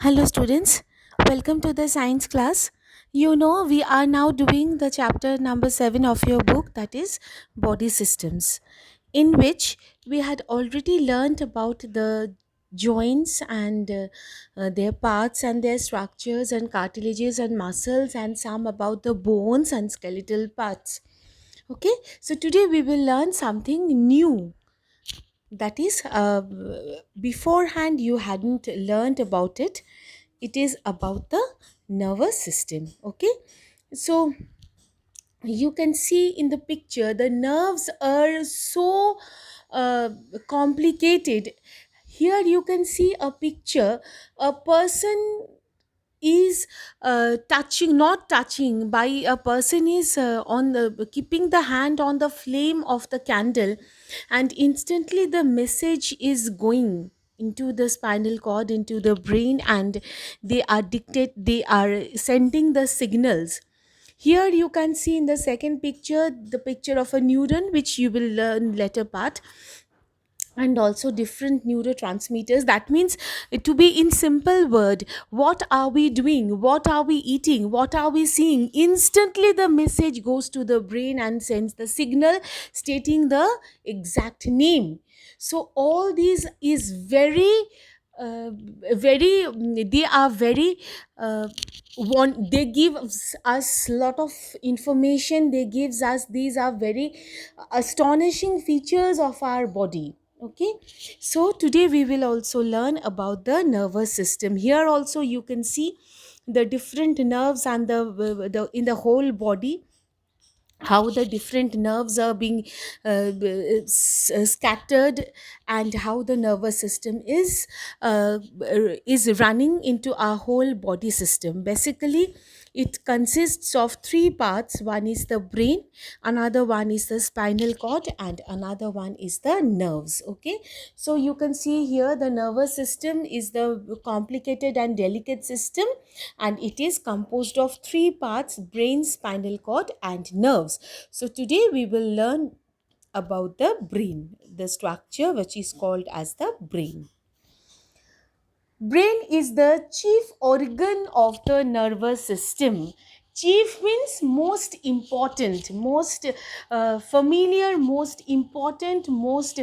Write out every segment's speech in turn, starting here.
Hello, students. Welcome to the science class. We are now doing the chapter number 7 of your book, that is body systems, in which we had already learned about the joints and their parts and their structures and cartilages and muscles, and some about the bones and skeletal parts. Okay, so today we will learn something new, that is beforehand you hadn't learned about it. It is about the nervous system. Okay, so you can see in the picture the nerves are so uh, complicated. Here you can see a picture. A person is touching, not touching, by a person is on the keeping the hand on the flame of the candle, and instantly the message is going into the spinal cord, into the brain, and they are sending the signals. Here you can see in the second picture the picture of a neuron, which you will learn later part, and also different neurotransmitters. That means, to be in simple word, what are we doing, what are we eating, what are we seeing, instantly the message goes to the brain and sends the signal stating the exact name. So all these is very very they are very they give us lot of information. They gives us, these are very astonishing features of our body. Okay, so today we will also learn about the nervous system. Here also you can see the different nerves and the in the whole body, how the different nerves are being scattered, and how the nervous system is running into our whole body system. Basically, it consists of three parts. One is the brain, another one is the spinal cord, and another one is the nerves. Okay, so you can see here the nervous system is the complicated and delicate system, and it is composed of three parts: brain, spinal cord, and nerves. So today we will learn about the brain, the structure which is called as the brain. Brain is the chief organ of the nervous system. Chief means most important, most familiar, most important, most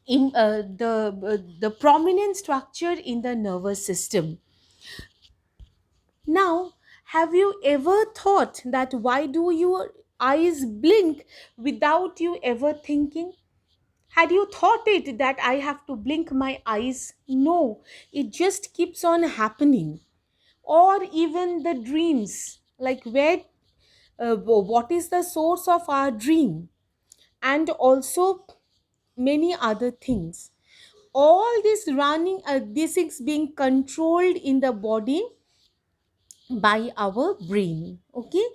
the prominent structure in the nervous system. Now, have you ever thought that why do your eyes blink without you ever thinking? Had you thought it that I have to blink my eyes? No, it just keeps on happening. Or even the dreams, like what is the source of our dream, and also many other things. All this running, this is being controlled in the body by our brain. Okay,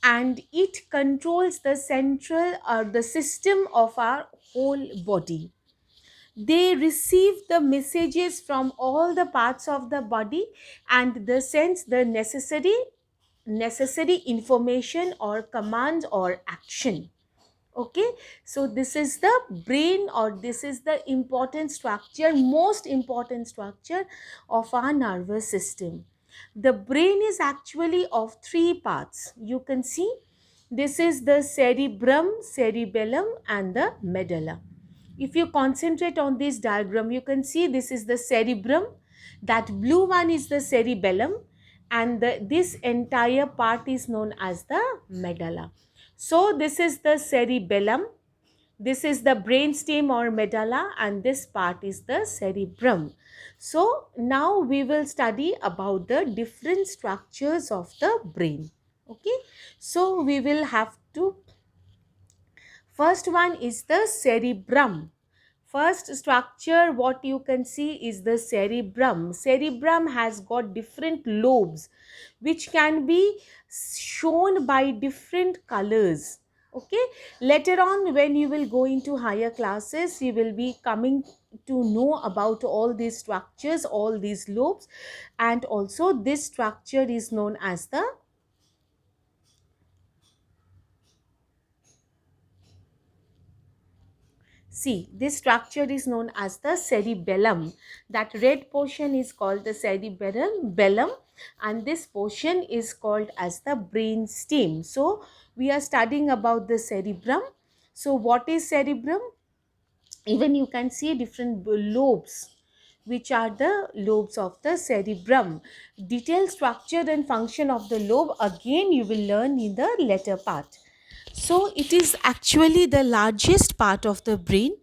and it controls the central or the system of our whole body. They receive the messages from all the parts of the body, and they sense the necessary information or command or action. Okay, so this is the brain, or this is the important structure, most important structure of our nervous system. The brain is actually of three parts. You can see this is the cerebrum, cerebellum, and the medulla. If you concentrate on this diagram, you can see this is the cerebrum, that blue one is the cerebellum, and this entire part is known as the medulla. So this is the cerebellum, this is the brainstem or medulla, and this part is the cerebrum. So now we will study about the different structures of the brain. Okay, so we will have to, first one is the cerebrum. First structure what you can see is the cerebrum. Cerebrum has got different lobes which can be shown by different colors. Okay, later on when you will go into higher classes, you will be coming to know about all these structures, all these lobes, and also this structure is known as the See, this structure is known as the cerebellum. That red portion is called the cerebellum, and this portion is called as the brain stem. So, we are studying about the cerebrum. So, what is cerebrum? Even you can see different lobes, which are the lobes of the cerebrum. Detailed structure and function of the lobe again you will learn in the later part. So it is actually the largest part of the brain.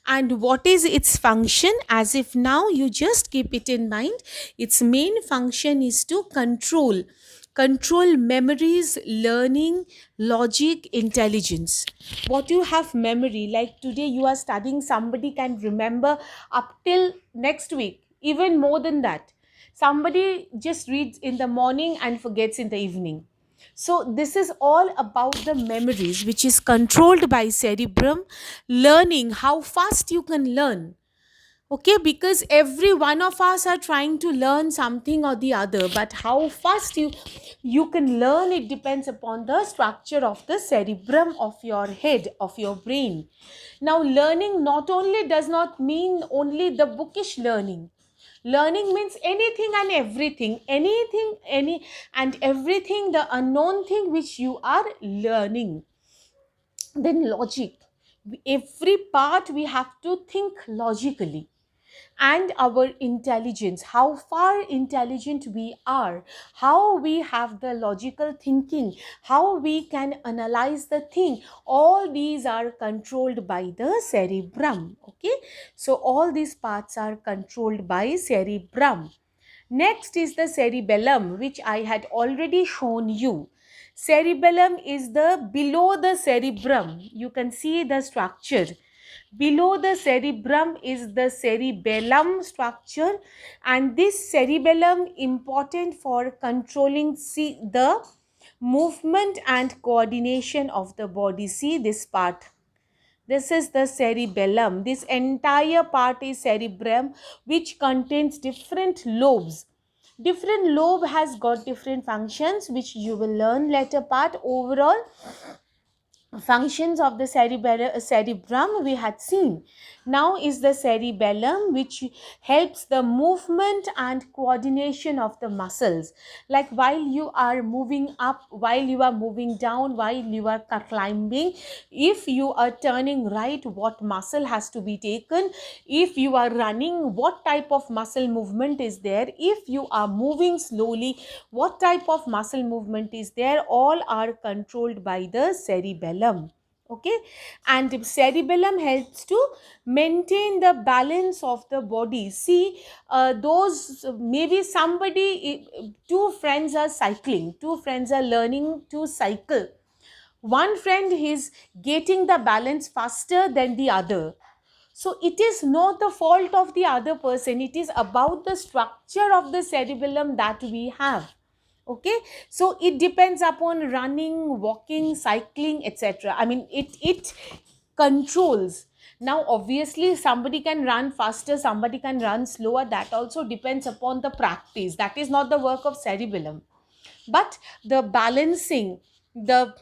And what is its function? As if now you just keep it in mind, its main function is to control memories, learning, logic, intelligence. What you have memory, like today you are studying, somebody can remember up till next week, even more than that. Somebody just reads in the morning and forgets in the evening. So this is all about the memories, which is controlled by cerebrum. Learning, how fast you can learn. Okay, because every one of us are trying to learn something or the other, but how fast you can learn, it depends upon the structure of the cerebrum of your head, of your brain. Now learning not only does not mean only the bookish learning. Learning means anything and everything, any and everything, the unknown thing which you are learning. Then logic, every part we have to think logically. And our intelligence, how far intelligent we are, how we have the logical thinking, how we can analyze the thing, all these are controlled by the cerebrum. Okay, so all these parts are controlled by cerebrum. Next is the cerebellum, which I had already shown you. Cerebellum is the below the cerebrum. You can see the structure. Below the cerebrum is the cerebellum structure, and this cerebellum important for controlling, see, the movement and coordination of the body. See this part. This is the cerebellum. This entire part is cerebrum, which contains different lobes. Different lobe has got different functions, which you will learn later part. Overall functions of the cerebrum we had seen. Now is the cerebellum, which helps the movement and coordination of the muscles, like while you are moving up, while you are moving down, while you are climbing. If you are turning right, what muscle has to be taken? If you are running, what type of muscle movement is there? If you are moving slowly, what type of muscle movement is there? All are controlled by the cerebellum. Okay, and cerebellum helps to maintain the balance of the body. See, those maybe somebody, two friends are cycling, two friends are learning to cycle. One friend is getting the balance faster than the other. So it is not the fault of the other person, it is about the structure of the cerebellum that we have. Okay, so it depends upon running, walking, cycling, etc. I mean, it controls. Now obviously somebody can run faster, somebody can run slower, that also depends upon the practice. That is not the work of cerebellum. But the balancing, the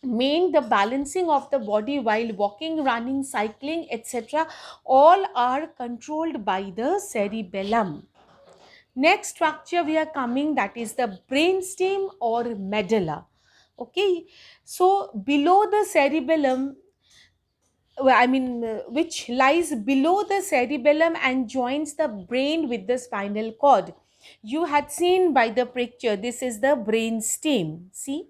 balancing of the body while walking, running, cycling, etc., all are controlled by the cerebellum. Next structure we are coming, that is the brainstem or medulla. Okay, so below the cerebellum, which lies below the cerebellum and joins the brain with the spinal cord. You had seen by the picture, this is the brainstem. See,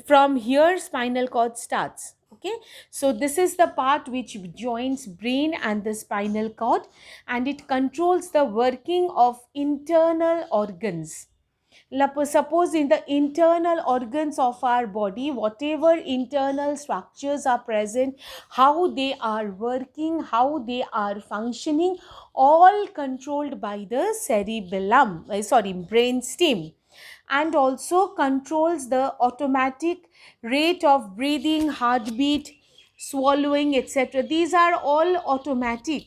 from here spinal cord starts. Okay, so this is the part which joins brain and the spinal cord, and it controls the working of internal organs. Suppose in the internal organs of our body, whatever internal structures are present, how they are working, how they are functioning, all controlled by the brain stem. And also controls the automatic rate of breathing, heartbeat, swallowing, etc. These are all automatic.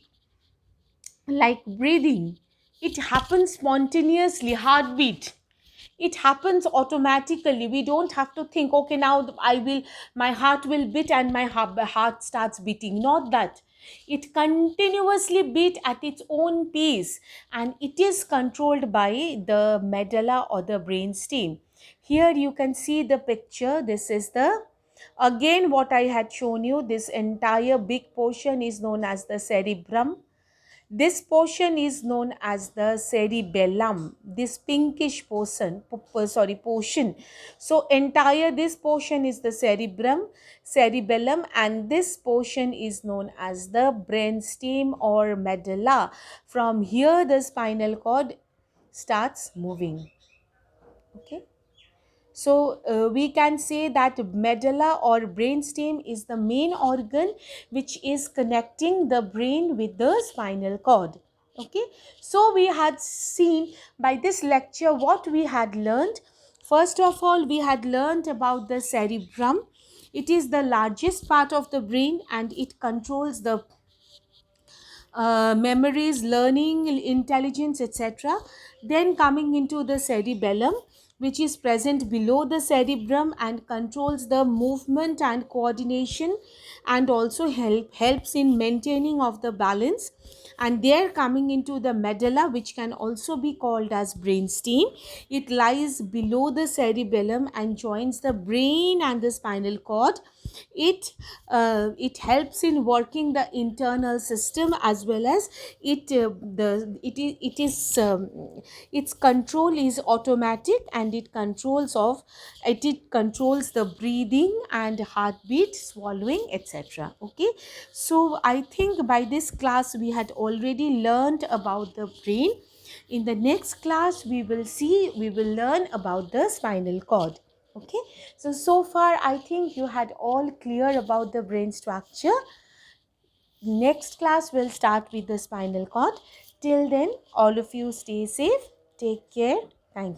Like breathing, it happens spontaneously. Heartbeat, It happens automatically. We don't have to think, okay, now my heart will beat and my heart starts beating. Not that. It continuously beat at its own pace, and it is controlled by the medulla or the brain stem. Here you can see the picture. This is the, again, what I had shown you. This entire big portion is known as the cerebrum. This portion is known as the cerebellum. This pinkish portion. So entire this portion is the cerebellum, and this portion is known as the brainstem or medulla. From here, the spinal cord starts moving. Okay. So we can say that medulla or brainstem is the main organ which is connecting the brain with the spinal cord. Okay, so we had seen by this lecture what we had learned. First of all, we had learned about the cerebrum. It is the largest part of the brain and it controls the memories, learning, intelligence, etc. Then coming into the cerebellum, which is present below the cerebrum and controls the movement and coordination, and also helps in maintaining of the balance. And there coming into the medulla, which can also be called as brainstem. It lies below the cerebellum and joins the brain and the spinal cord. It helps in working the internal system, as well as its control is automatic, and it controls the breathing and heartbeat, swallowing, etc. Okay, so I think by this class we had already learned about the brain. In the next class we will learn about the spinal cord. Okay, so far I think you had all clear about the brain structure. Next class will start with the spinal cord. Till then, all of you stay safe, take care. Thank you.